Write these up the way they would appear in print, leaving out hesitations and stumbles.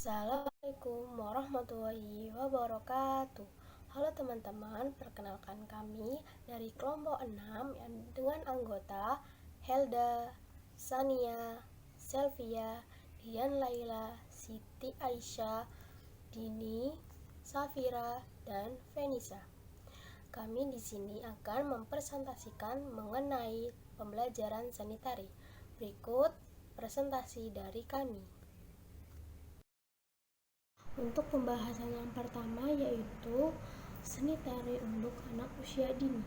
Assalamualaikum warahmatullahi wabarakatuh. Halo teman-teman, perkenalkan kami dari kelompok 6 dengan anggota Helda, Sania, Selvia, Dian Laila, Siti Aisyah, Dini, Safira, dan Venisa. Kami di sini akan mempresentasikan mengenai pembelajaran seni tari. Berikut presentasi dari kami. Untuk pembahasan yang pertama yaitu seni tari untuk anak usia dini.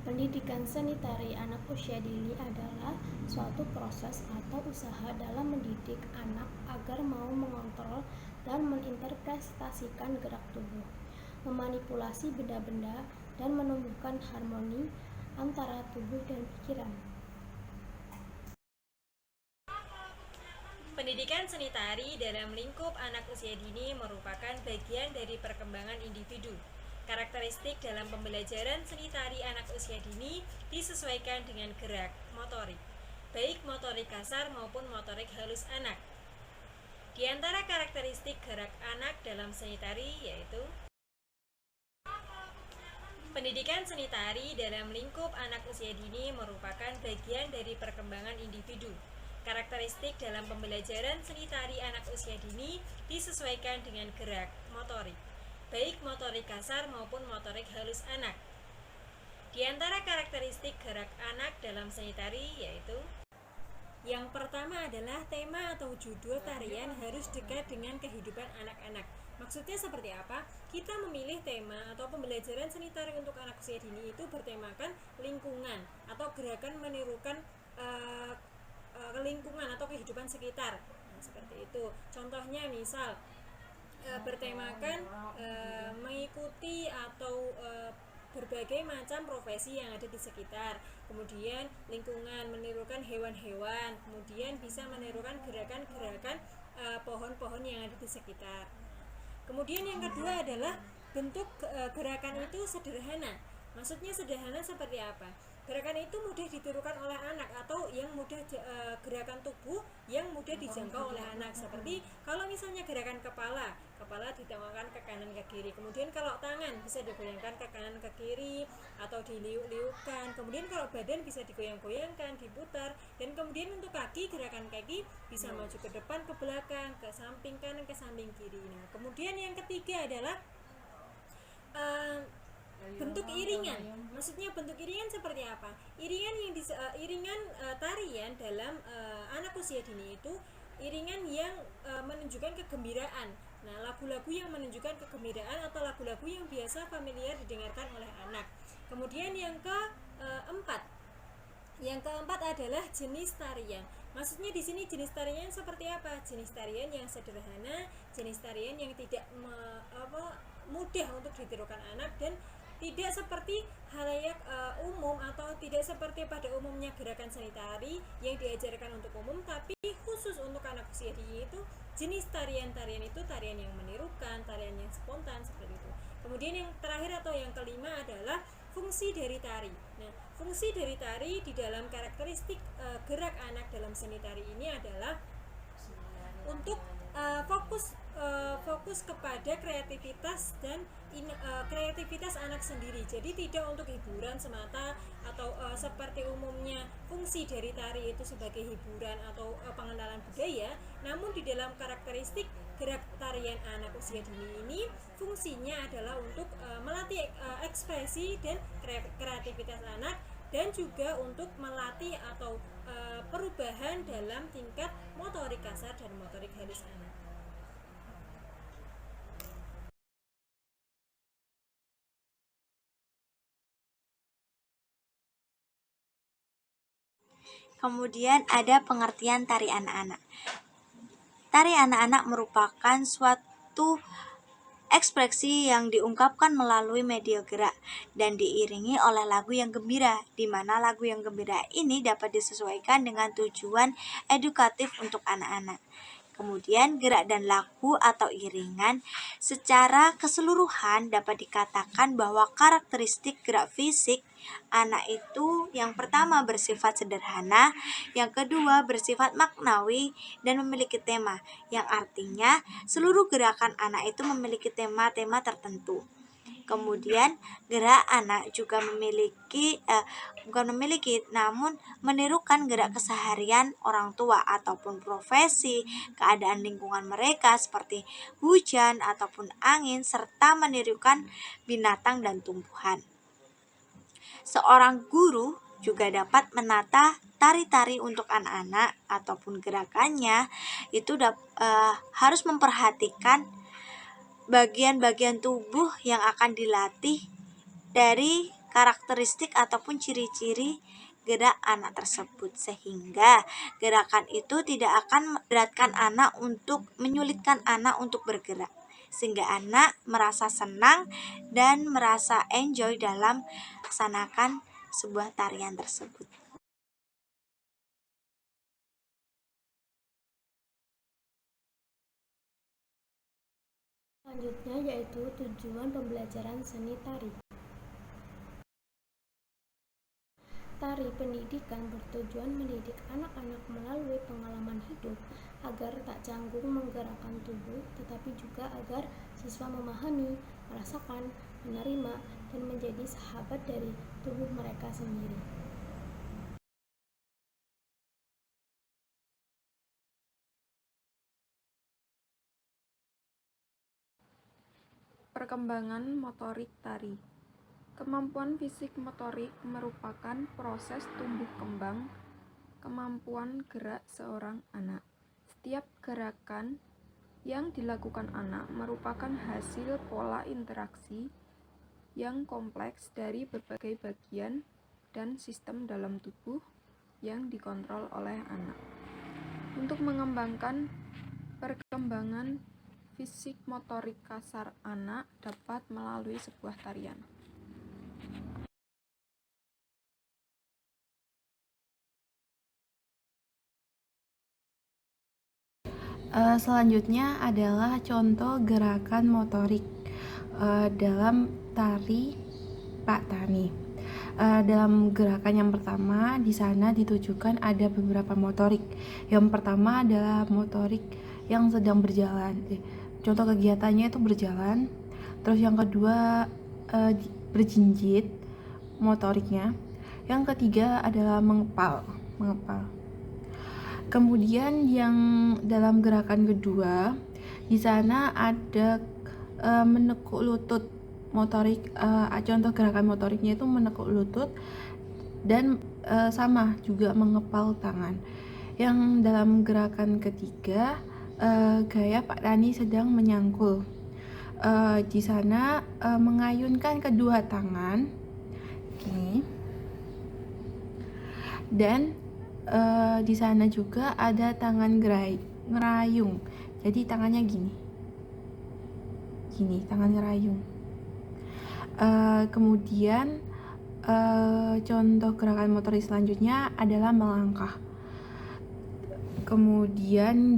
Pendidikan seni tari anak usia dini adalah suatu proses atau usaha dalam mendidik anak agar mau mengontrol dan menginterpretasikan gerak tubuh, memanipulasi benda-benda, dan menumbuhkan harmoni antara tubuh dan pikiran. Pendidikan seni tari dalam lingkup anak usia dini merupakan bagian dari perkembangan individu. Karakteristik dalam pembelajaran seni tari anak usia dini disesuaikan dengan gerak motorik, baik motorik kasar maupun motorik halus anak. Di antara karakteristik gerak anak dalam seni tari yaitu pendidikan seni tari dalam lingkup anak usia dini merupakan bagian dari perkembangan individu. Karakteristik dalam pembelajaran seni tari anak usia dini disesuaikan dengan gerak motorik, baik motorik kasar maupun motorik halus anak. Di antara karakteristik gerak anak dalam seni tari yaitu yang pertama adalah tema atau judul tarian harus dekat dengan kehidupan anak-anak. Maksudnya seperti apa? Kita memilih tema atau pembelajaran seni tari untuk anak usia dini itu bertemakan lingkungan atau gerakan menirukan lingkungan atau kehidupan sekitar. Nah, seperti itu. Contohnya misal bertemakan mengikuti atau berbagai macam profesi yang ada di sekitar. Kemudian lingkungan menirukan hewan-hewan, kemudian bisa menirukan gerakan-gerakan pohon-pohon yang ada di sekitar. Kemudian yang kedua adalah bentuk gerakan itu sederhana. Maksudnya sederhana seperti apa? Gerakan itu mudah ditirukan oleh anak atau yang mudah gerakan tubuh yang mudah dijangkau oleh anak. Seperti kalau misalnya gerakan kepala ditengokkan ke kanan ke kiri. Kemudian kalau tangan bisa digoyangkan ke kanan ke kiri atau diliuk-liukkan. Kemudian kalau badan bisa digoyang-goyangkan, diputar. Dan kemudian untuk kaki, gerakan kaki bisa maju ke depan, ke belakang, ke samping kanan, ke samping kiri. Nah, kemudian yang ketiga adalah bentuk iringan. Maksudnya bentuk iringan seperti apa? Iringan tarian dalam anak usia dini itu iringan yang menunjukkan kegembiraan. Nah, lagu-lagu yang menunjukkan kegembiraan atau lagu-lagu yang biasa familiar didengarkan oleh anak. Kemudian yang keempat adalah jenis tarian. Maksudnya di sini jenis tarian seperti apa? Jenis tarian yang sederhana, jenis tarian yang tidak mudah untuk ditirukan anak dan tidak seperti halayak umum atau tidak seperti pada umumnya gerakan seni tari yang diajarkan untuk umum, tapi khusus untuk anak usia dini itu jenis tarian-tarian itu tarian yang menirukan, tarian yang spontan seperti itu. Kemudian yang terakhir atau yang kelima adalah fungsi dari tari. Nah, fungsi dari tari di dalam karakteristik gerak anak dalam seni tari ini adalah untuk fokus kepada kreativitas dan kreativitas anak sendiri. Jadi tidak untuk hiburan semata atau seperti umumnya fungsi dari tari itu sebagai hiburan atau pengenalan budaya. Namun di dalam karakteristik gerak tarian anak usia dini ini fungsinya adalah untuk melatih ekspresi dan kreativitas anak dan juga untuk melatih atau perubahan dalam tingkat motorik kasar dan motorik halus anak. Kemudian ada pengertian tari anak-anak. Tari anak-anak merupakan suatu ekspresi yang diungkapkan melalui media gerak dan diiringi oleh lagu yang gembira, di mana lagu yang gembira ini dapat disesuaikan dengan tujuan edukatif untuk anak-anak. Kemudian gerak dan laku atau iringan secara keseluruhan dapat dikatakan bahwa karakteristik gerak fisik anak itu yang pertama bersifat sederhana, yang kedua bersifat maknawi dan memiliki tema, yang artinya seluruh gerakan anak itu memiliki tema-tema tertentu. Kemudian gerak anak juga namun menirukan gerak keseharian orang tua ataupun profesi, keadaan lingkungan mereka seperti hujan ataupun angin, serta menirukan binatang dan tumbuhan. Seorang guru juga dapat menata tari-tari untuk anak-anak ataupun gerakannya itu harus memperhatikan bagian-bagian tubuh yang akan dilatih dari karakteristik ataupun ciri-ciri gerak anak tersebut, sehingga gerakan itu tidak akan memberatkan anak untuk menyulitkan anak untuk bergerak, sehingga anak merasa senang dan merasa enjoy dalam melaksanakan sebuah tarian tersebut. Selanjutnya yaitu tujuan pembelajaran seni tari. Tari pendidikan bertujuan mendidik anak-anak melalui pengalaman hidup agar tak canggung menggerakkan tubuh, tetapi juga agar siswa memahami, merasakan, menerima, dan menjadi sahabat dari tubuh mereka sendiri. Perkembangan motorik tari. Kemampuan fisik motorik merupakan proses tumbuh kembang kemampuan gerak seorang anak. Setiap gerakan yang dilakukan anak merupakan hasil pola interaksi yang kompleks dari berbagai bagian dan sistem dalam tubuh yang dikontrol oleh anak. Untuk mengembangkan perkembangan fisik motorik kasar anak dapat melalui sebuah tarian. Selanjutnya adalah contoh gerakan motorik dalam tari Pak Tani. Dalam gerakan yang pertama di sana ditujukan ada beberapa motorik. Yang pertama adalah motorik yang sedang berjalan. Contoh kegiatannya itu berjalan. Terus yang kedua berjinjit motoriknya. Yang ketiga adalah mengepal. Kemudian yang dalam gerakan kedua di sana ada menekuk lutut motorik. Contoh gerakan motoriknya itu menekuk lutut dan sama juga mengepal tangan. Yang dalam gerakan ketiga gaya Pak Tani sedang menyangkul. Di sana mengayunkan kedua tangan gini. Dan di sana juga ada tangan ngerayung. Jadi tangannya gini, tangan ngerayung. Kemudian contoh gerakan motorik selanjutnya adalah melangkah. Kemudian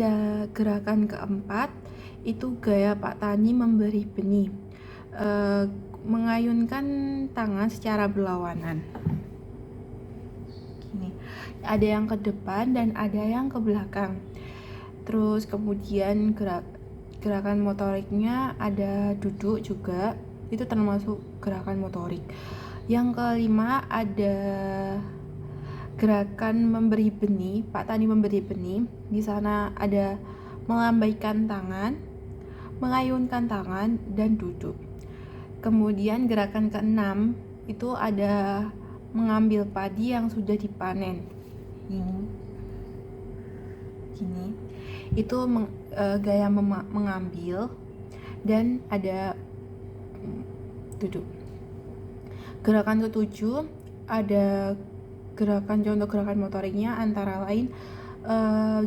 gerakan keempat itu gaya Pak Tani memberi benih, mengayunkan tangan secara berlawanan. Ada yang ke depan dan ada yang ke belakang. Terus kemudian gerakan motoriknya ada duduk juga, itu termasuk gerakan motorik. Yang kelima ada gerakan memberi benih, Pak Tani memberi benih. Di sana ada melambaikan tangan, mengayunkan tangan, dan duduk. Kemudian gerakan keenam itu ada mengambil padi yang sudah dipanen. Gini. Itu gaya mengambil dan ada duduk. Gerakan ketujuh ada contoh gerakan motoriknya antara lain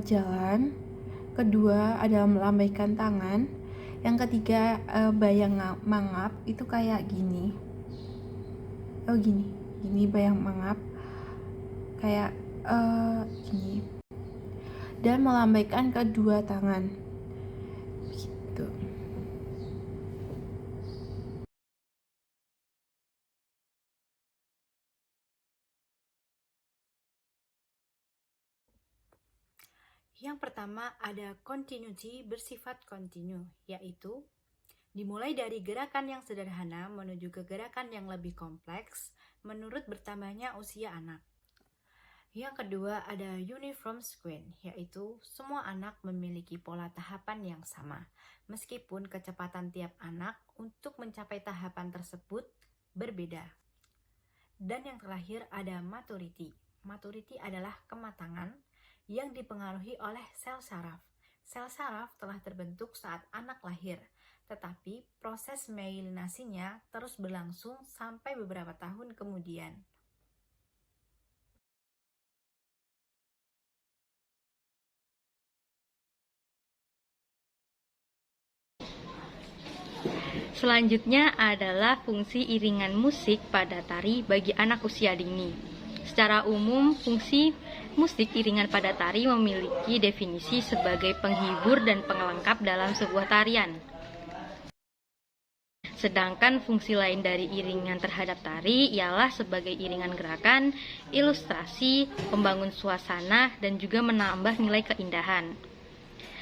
jalan. Kedua adalah melambaikan tangan. Yang ketiga bayang mangap, itu kayak gini. Gini bayang mangap kayak gini. dan melambaikan kedua tangan. Begitu. Yang pertama ada continuity bersifat kontinu, yaitu dimulai dari gerakan yang sederhana menuju ke gerakan yang lebih kompleks menurut bertambahnya usia anak. Yang kedua ada uniform sequence, yaitu semua anak memiliki pola tahapan yang sama, meskipun kecepatan tiap anak untuk mencapai tahapan tersebut berbeda. Dan yang terakhir ada maturity. Maturity adalah kematangan yang dipengaruhi oleh sel saraf. Sel saraf telah terbentuk saat anak lahir, tetapi proses myelinasinya terus berlangsung sampai beberapa tahun kemudian. Selanjutnya adalah fungsi iringan musik pada tari bagi anak usia dini. Secara umum, fungsi musik iringan pada tari memiliki definisi sebagai penghibur dan pengelengkap dalam sebuah tarian. Sedangkan fungsi lain dari iringan terhadap tari ialah sebagai iringan gerakan, ilustrasi, pembangun suasana, dan juga menambah nilai keindahan.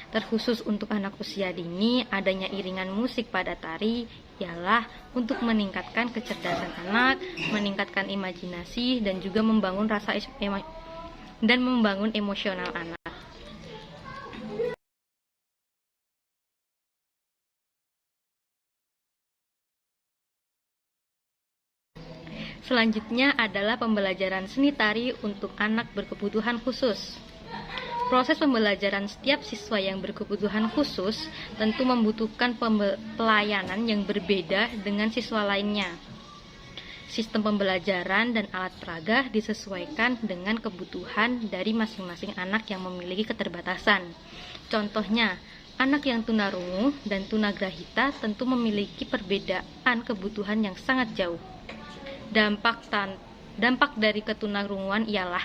Terkhusus untuk anak usia dini, adanya iringan musik pada tari ialah untuk meningkatkan kecerdasan anak, meningkatkan imajinasi, dan juga membangun membangun emosional anak. Selanjutnya adalah pembelajaran seni tari untuk anak berkebutuhan khusus. Proses pembelajaran setiap siswa yang berkebutuhan khusus tentu membutuhkan pelayanan yang berbeda dengan siswa lainnya. Sistem pembelajaran dan alat peraga disesuaikan dengan kebutuhan dari masing-masing anak yang memiliki keterbatasan. Contohnya, anak yang tunarungu dan tunagrahita tentu memiliki perbedaan kebutuhan yang sangat jauh. Dampak dari ketunarunguan ialah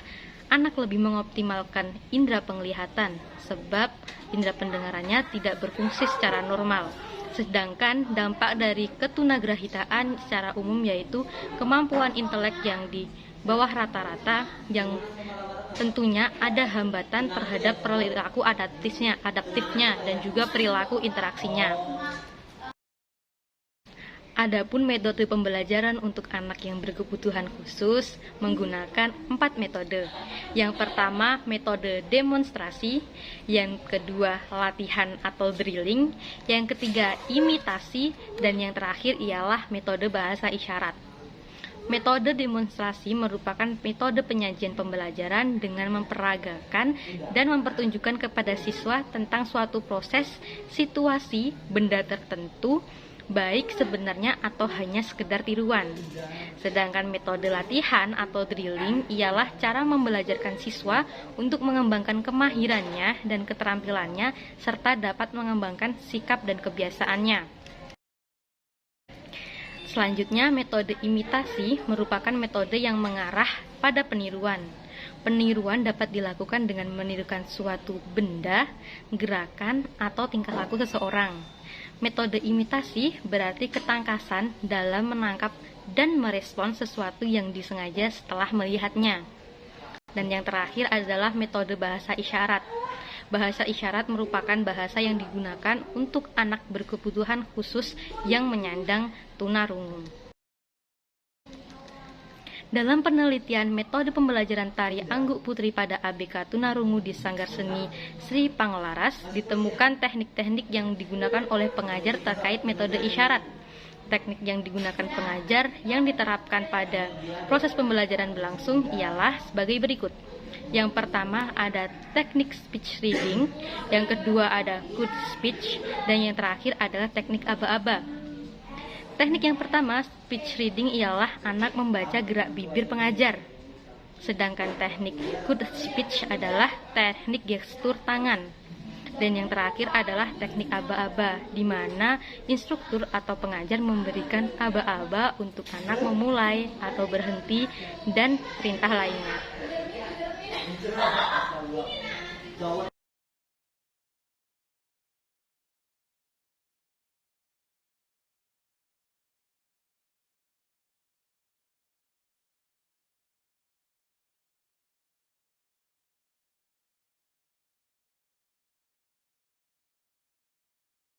anak lebih mengoptimalkan indera penglihatan sebab indera pendengarannya tidak berfungsi secara normal. Sedangkan dampak dari ketunagrahitaan secara umum yaitu kemampuan intelek yang di bawah rata-rata yang tentunya ada hambatan terhadap perilaku adaptifnya dan juga perilaku interaksinya. Adapun metode pembelajaran untuk anak yang berkebutuhan khusus menggunakan 4 metode. Yang pertama, metode demonstrasi, yang kedua, latihan atau drilling, yang ketiga, imitasi, dan yang terakhir ialah metode bahasa isyarat. Metode demonstrasi merupakan metode penyajian pembelajaran dengan memperagakan dan mempertunjukkan kepada siswa tentang suatu proses, situasi, benda tertentu, baik sebenarnya atau hanya sekedar tiruan. Sedangkan metode latihan atau drilling ialah cara membelajarkan siswa untuk mengembangkan kemahirannya dan keterampilannya serta dapat mengembangkan sikap dan kebiasaannya. Selanjutnya, metode imitasi merupakan metode yang mengarah pada peniruan. Peniruan dapat dilakukan dengan menirukan suatu benda, gerakan, atau tingkah laku seseorang. Metode imitasi berarti ketangkasan dalam menangkap dan merespons sesuatu yang disengaja setelah melihatnya. Dan yang terakhir adalah metode bahasa isyarat. Bahasa isyarat merupakan bahasa yang digunakan untuk anak berkebutuhan khusus yang menyandang tunarungu. Dalam penelitian metode pembelajaran tari Angguk Putri pada ABK Tunarungu di Sanggar Seni Sri Panglaras, ditemukan teknik-teknik yang digunakan oleh pengajar terkait metode isyarat. Teknik yang digunakan pengajar yang diterapkan pada proses pembelajaran berlangsung ialah sebagai berikut. Yang pertama ada teknik speech reading, yang kedua ada good speech, dan yang terakhir adalah teknik aba-aba. Teknik yang pertama, speech reading, ialah anak membaca gerak bibir pengajar. Sedangkan teknik good speech adalah teknik gestur tangan. Dan yang terakhir adalah teknik aba-aba, di mana instruktur atau pengajar memberikan aba-aba untuk anak memulai atau berhenti dan perintah lainnya.